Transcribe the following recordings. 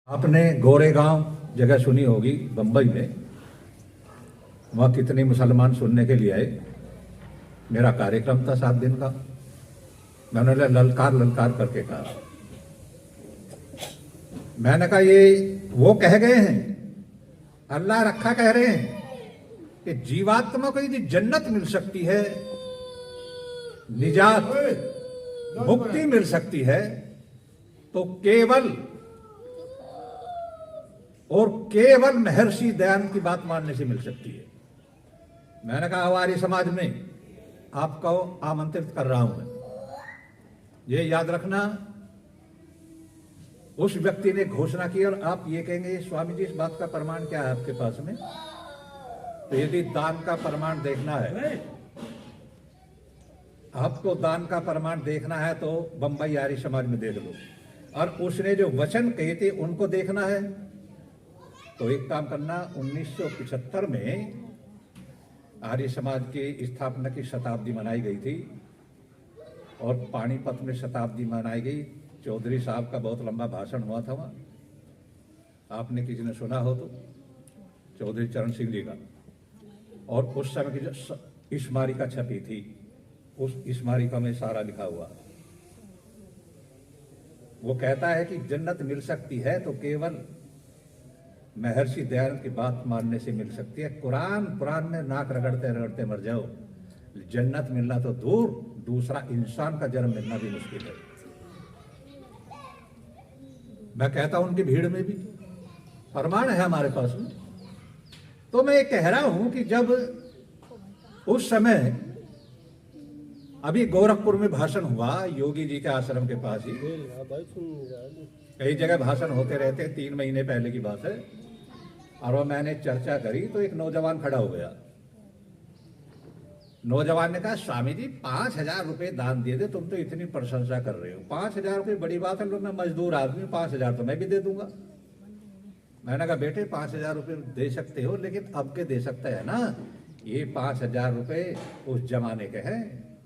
आपने गोरेगांव जगह सुनी होगी बंबई में, वहाँ कितने मुसलमान सुनने के लिए आए। मेरा कार्यक्रम था 7 दिन का। मैंने ललकार ललकार करके कहा, मैंने कहा ये वो कह गए हैं, अल्लाह रखा कह रहे हैं कि जीवात्मा को यदि जन्नत मिल सकती है, निजात मुक्ति मिल सकती है, तो केवल और केवल महर्षि दयानंद की बात मानने से मिल सकती है। मैंने कहा हमारे समाज में आपको आमंत्रित कर रहा हूं मैं, ये याद रखना। उस व्यक्ति ने घोषणा की और आप ये कहेंगे स्वामी जी इस बात का प्रमाण क्या है आपके पास में? तो यदि दान का प्रमाण देखना है, आपको दान का प्रमाण देखना है तो बंबई आर्य समाज में देख लो, और उसने जो वचन कहे थे उनको देखना है तो एक काम करना, 1975 में आर्य समाज की स्थापना की शताब्दी मनाई गई थी और पानीपत में शताब्दी मनाई गई। चौधरी साहब का बहुत लंबा भाषण हुआ था वहाँ, आपने किसी ने सुना हो तो, चौधरी चरण सिंह जी का। और उस समय की जो स्मारिका छपी थी, उस स्मारिका में सारा लिखा हुआ। वो कहता है कि जन्नत मिल सकती है तो केवल महर्षि दयानंद की बात मानने से मिल सकती है। कुरान में नाक रगड़ते रगड़ते मर जाओ, जन्नत मिलना तो दूर, दूसरा इंसान का जन्म मिलना भी मुश्किल है। मैं कहता हूं उनकी भीड़ में भी प्रमाण है हमारे पास में। तो मैं ये कह रहा हूं कि जब उस समय अभी गोरखपुर में भाषण हुआ, योगी जी के आश्रम के पास ही, कई जगह भाषण होते रहते, 3 महीने पहले की बात है। और वो मैंने चर्चा करी तो एक नौजवान खड़ा हो गया। नौजवान ने कहा स्वामी जी 5,000 रुपए दान दिए थे, तुम तो इतनी प्रशंसा कर रहे हो, 5,000 रुपए बड़ी बात है, लोग मैं मजदूर आदमी, 5,000 तो मैं भी दे दूंगा। मैंने कहा बेटे 5,000 रुपए दे सकते हो, लेकिन अब के दे सकते हैं ना, ये 5,000 रुपए उस जमाने के हैं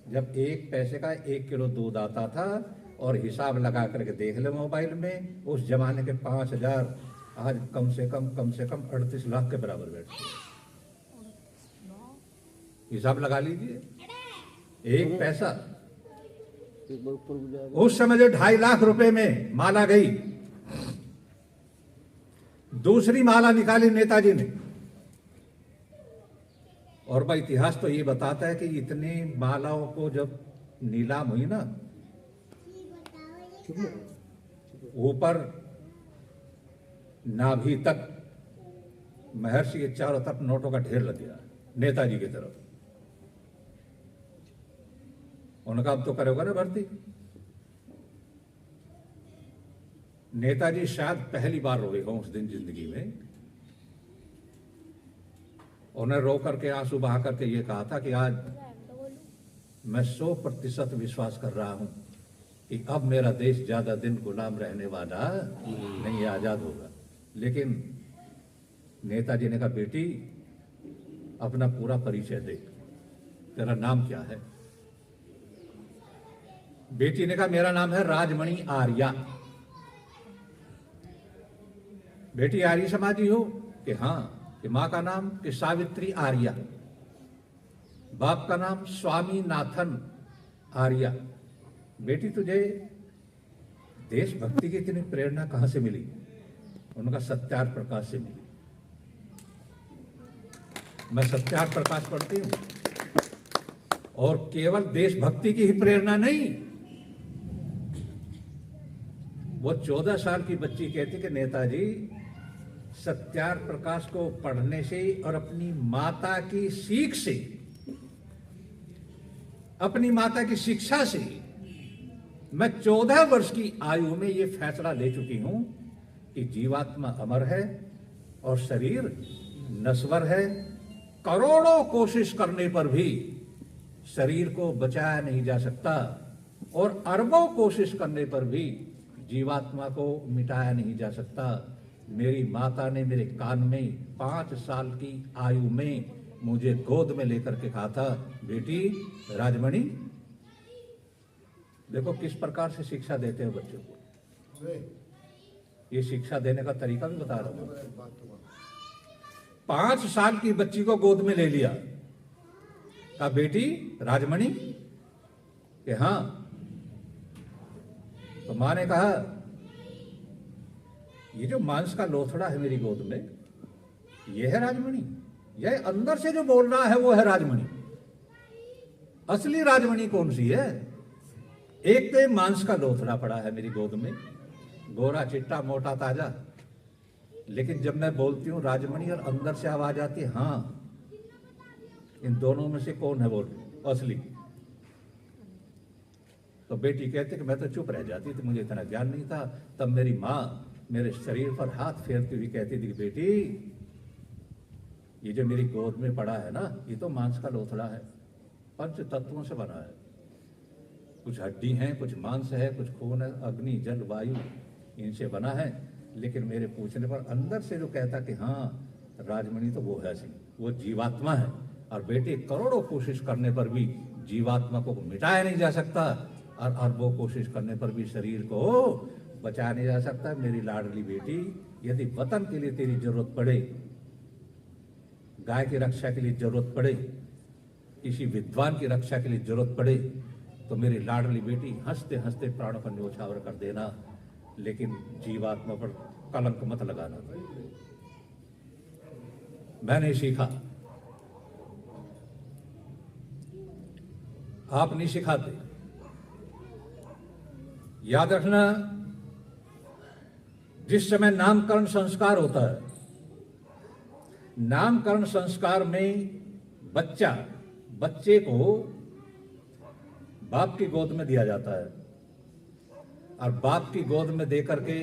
जब 1 पैसे का 1 किलो दूध आता था। और हिसाब लगा करके देख ले मोबाइल में, उस जमाने के 5,000 आज कम से कम 38 लाख के बराबर बैठते। हिसाब लगा लीजिए, 1 पैसा। उस समय जो 2.5 लाख रुपए में माला गई, दूसरी माला निकाली नेताजी ने। और भाई इतिहास तो ये बताता है कि इतनी मालाओं को जब नीलाम हुई ना, ऊपर नाभि तक महर्षि के चारों तरफ नोटों का ढेर लग गया नेताजी की तरफ। उनका अब तो करोगे ना भर्ती। नेताजी शायद पहली बार रोए हों उस दिन जिंदगी में। उन्हें रो करके आंसू बहा करके ये कहा था कि आज मैं 100% विश्वास कर रहा हूं कि अब मेरा देश ज्यादा दिन गुलाम रहने वाला नहीं, आजाद होगा। लेकिन नेताजी ने कहा बेटी अपना पूरा परिचय दे, तेरा नाम क्या है? बेटी ने कहा मेरा नाम है राजमणि आर्या। बेटी आर्य समाजी हो? कि हाँ। कि मां का नाम? कि सावित्री आर्या। बाप का नाम स्वामी नाथन आर्या। बेटी तुझे देशभक्ति की इतनी प्रेरणा कहां से मिली? उनका सत्यार्थ प्रकाश से मिली। मैं सत्यार्थ प्रकाश पढ़ती हूं, और केवल देशभक्ति की ही प्रेरणा नहीं। वो 14 साल की बच्ची कहती कि नेताजी सत्यार्थ प्रकाश को पढ़ने से और अपनी माता की सीख से, अपनी माता की शिक्षा से मैं 14 वर्ष की आयु में ये फैसला ले चुकी हूं कि जीवात्मा अमर है और शरीर नश्वर है। करोड़ों कोशिश करने पर भी शरीर को बचाया नहीं जा सकता, और अरबों कोशिश करने पर भी जीवात्मा को मिटाया नहीं जा सकता। मेरी माता ने मेरे कान में 5 साल की आयु में मुझे गोद में लेकर के कहा था, बेटी राजमणि। देखो किस प्रकार से शिक्षा देते हो बच्चों को। ये शिक्षा देने का तरीका भी बता रहा हूं। 5 साल की बच्ची को गोद में ले लिया, कहा बेटी राजमणि, कि हाँ। तो मां ने कहा ये जो मांस का लोथड़ा है मेरी गोद में, ये है राजमणि? यह अंदर से जो बोल रहा है वो है राजमणि। असली राजमणि कौन सी है? एक तो मांस का लोथड़ा पड़ा है मेरी गोद में, गोरा चिट्टा मोटा ताजा, लेकिन जब मैं बोलती हूं राजमणि और अंदर से आवाज आती है हाँ, इन दोनों में से कौन है बोल असली? तो बेटी कहती कि मैं तो चुप रह जाती थी, मुझे इतना ज्ञान नहीं था। तब मेरी माँ मेरे शरीर पर हाथ फेरती हुई कहती थी कि बेटी ये जो मेरी गोद में पड़ा है ना, ये तो मांस का लोथड़ा है, 5 तत्वों से बना है। कुछ हड्डी हैं, कुछ मांस है, कुछ खून है, अग्नि जल वायु इनसे बना है। लेकिन मेरे पूछने पर अंदर से जो कहता कि हाँ राजमणि तो वो है सी, वो जीवात्मा है। और बेटे करोड़ों कोशिश करने पर भी जीवात्मा को मिटाया नहीं जा सकता, और अरबों कोशिश करने पर भी शरीर को बचाया नहीं जा सकता। मेरी लाडली बेटी, यदि वतन के लिए तेरी जरूरत पड़े, गाय की रक्षा के लिए जरूरत पड़े, किसी विद्वान की रक्षा के लिए जरूरत पड़े, तो मेरी लाडली बेटी हंसते हंसते प्राणों का न्योछावर कर देना, लेकिन जीवात्मा पर कलंक मत लगाना। मैंने सीखा, आप नहीं सिखाते। याद रखना, जिस समय नामकरण संस्कार होता है, नामकरण संस्कार में बच्चे को बाप की गोद में दिया जाता है, और बाप की गोद में दे करके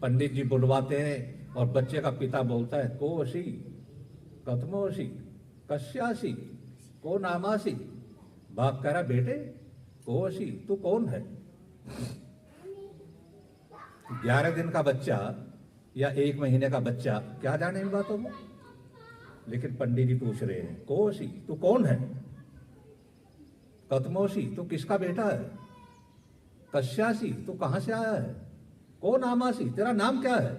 पंडित जी बुलवाते हैं, और बच्चे का पिता बोलता है को असी, कथमोसी, कश्यासी, को नामासी। बाप कह रहा बेटे को असी, तू कौन है? 11 दिन का बच्चा या 1 महीने का बच्चा क्या जाने इन बातों में, लेकिन पंडित जी पूछ रहे हैं कोसी तू कौन है, कथमोसी तू किसका बेटा है, कश्यासी तू कहां से आया है, को नामासी तेरा नाम क्या है।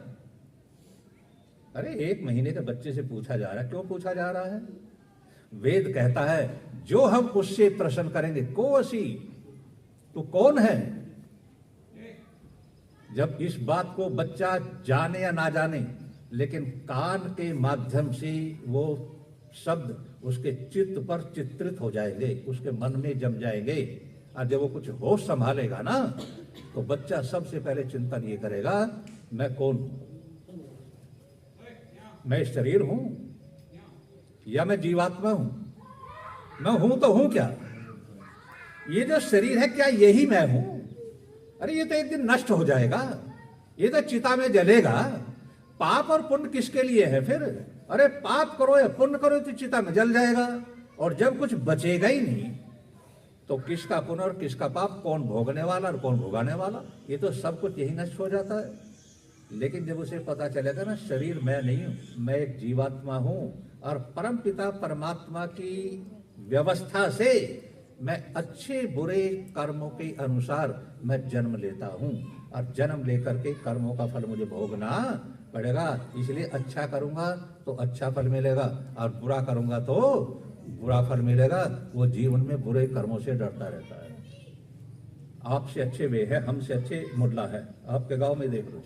अरे 1 महीने के बच्चे से पूछा जा रहा है, क्यों पूछा जा रहा है? वेद कहता है जो हम उससे प्रश्न करेंगे कोसी तू कौन है। जब इस बात को बच्चा जाने या ना जाने, लेकिन कान के माध्यम से वो शब्द उसके चित्त पर चित्रित हो जाएंगे, उसके मन में जम जाएंगे, और जब वो कुछ होश संभालेगा ना, तो बच्चा सबसे पहले चिंतन ये करेगा मैं कौन हूं, मैं शरीर हूं या मैं जीवात्मा हूं, मैं हूं तो हूं क्या, ये जो शरीर है क्या यही मैं हूं? अरे ये तो एक दिन नष्ट हो जाएगा, ये तो चिता में जलेगा। पाप और पुण्य किसके लिए है फिर? अरे पाप करो या पुण्य करो तो चिता में जल जाएगा, और जब कुछ बचेगा ही नहीं तो किसका पुण्य और किसका पाप, कौन भोगने वाला और कौन भोगाने वाला, ये तो सब कुछ यही नष्ट हो जाता है। लेकिन जब उसे पता चलेगा ना शरीर मैं नहीं हूं, मैं एक जीवात्मा हूं, और परम पिता परमात्मा की व्यवस्था से मैं अच्छे बुरे कर्मों के अनुसार मैं जन्म लेता हूं, और जन्म लेकर के कर्मों का फल मुझे भोगना पड़ेगा। इसलिए अच्छा करूंगा तो अच्छा फल मिलेगा, और बुरा करूंगा तो बुरा फल मिलेगा। वो जीवन में बुरे कर्मों से डरता रहता है। आपसे अच्छे वे हैं, हमसे अच्छे मुल्ला है, आपके गांव में देख लो।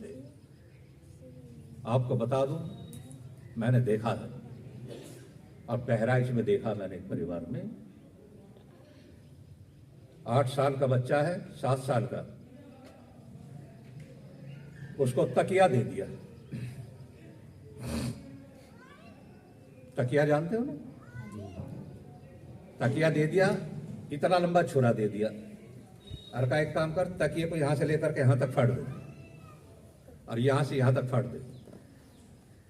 आपको बता दूं, मैंने देखा है, और बहराइच में देखा मैंने एक परिवार में 8 साल का बच्चा है, 7 साल का, उसको तकिया दे दिया। तकिया जानते हो ना, तकिया दे दिया, इतना लंबा छुरा दे दिया, और का एक काम कर, तकिए को यहां से लेकर के यहां तक फाड़ दे, और यहां से यहां तक फाड़ दे,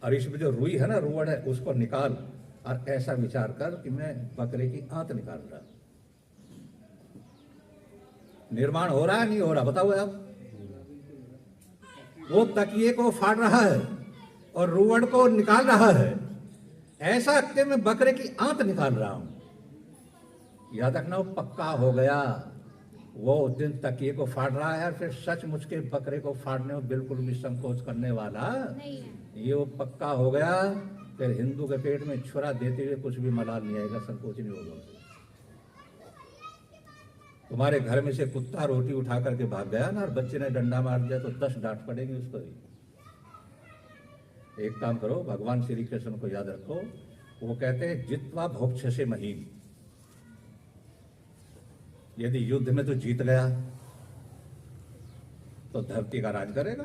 और इसमें जो रुई है ना, रुवड़ है, उसको निकाल, और ऐसा विचार कर कि मैं बकरे की आंत निकाल रहा। निर्माण हो रहा है नहीं हो रहा, बताओ आप? वो तकिए को फाड़ रहा है और रुवड़ को निकाल रहा है, ऐसा कि मैं बकरे की आंत निकाल रहा हूं। याद रखना वो पक्का हो गया, वो उस दिन तकिए को फाड़ रहा है और फिर सचमुच के बकरे को फाड़ने में बिल्कुल भी संकोच करने वाला नहीं है। ये वो पक्का हो गया। फिर हिंदू के पेट में छुरा देते हुए कुछ भी मलाल नहीं आएगा, संकोच नहीं होगा उसे। तुम्हारे घर में से कुत्ता रोटी उठा करके भाग गया ना और बच्चे ने डंडा मार दिया तो 10 डांट पड़ेगी उसको भी। एक काम करो, भगवान श्री कृष्ण को याद रखो। वो कहते हैं जित्वा भोक्ष से महीन, यदि युद्ध में तो जीत गया तो धरती का राज करेगा।